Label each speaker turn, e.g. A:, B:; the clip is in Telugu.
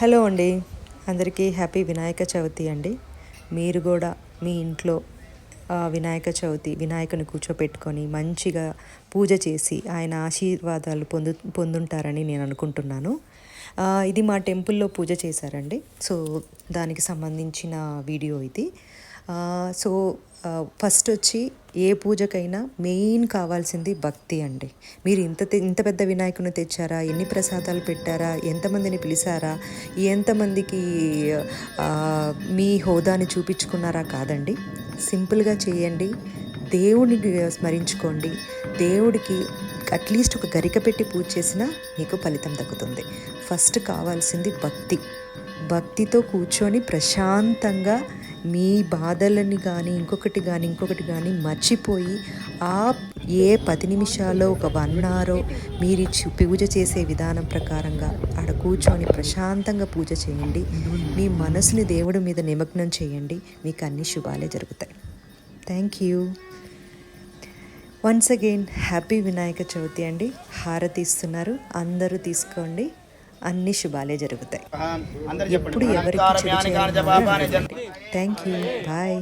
A: హలో అండి, అందరికీ హ్యాపీ వినాయక చవితి అండి. మీరు కూడా మీ ఇంట్లో వినాయక చవితి వినాయకుని కూర్చోపెట్టుకొని మంచిగా పూజ చేసి ఆయన ఆశీర్వాదాలు పొందుంటారని నేను అనుకుంటున్నాను. ఇది మా టెంపుల్లో పూజ చేశారండి. సో దానికి సంబంధించిన వీడియో ఇది. సో ఫస్ట్ వచ్చి ఏ పూజకైనా మెయిన్ కావాల్సింది భక్తి అండి. మీరు ఇంత పెద్ద వినాయకుని తెచ్చారా, ఎన్ని ప్రసాదాలు పెట్టారా, ఎంతమందిని పిలిచారా, ఎంతమందికి మీ హోదాని చూపించుకున్నారా కాదండి. సింపుల్గా చేయండి, దేవుడిని స్మరించుకోండి. దేవుడికి అట్లీస్ట్ ఒక గరిక పెట్టి పూజ చేసినా మీకు ఫలితం దక్కుతుంది. ఫస్ట్ కావాల్సింది భక్తి. భక్తితో కూర్చొని ప్రశాంతంగా మీ బాధలని కానీ ఇంకొకటి కానీ మర్చిపోయి ఏ 10 నిమిషాల్లో ఒక 1 అవర్ మీరు పూజ చేసే విధానం ప్రకారంగా ఆడ కూర్చొని ప్రశాంతంగా పూజ చేయండి. మీ మనసుని దేవుడి మీద నిమగ్నం చేయండి, మీకు అన్ని శుభాలే జరుగుతాయి. Thank you. Once again happy Vinayaka Chavithi అండి. హారతి ఇస్తున్నారు, అందరూ తీసుకోండి, అన్ని శుభాలే జరుగుతాయి. ఎప్పుడు ఎవరికి థ్యాంక్ యూ, బాయ్.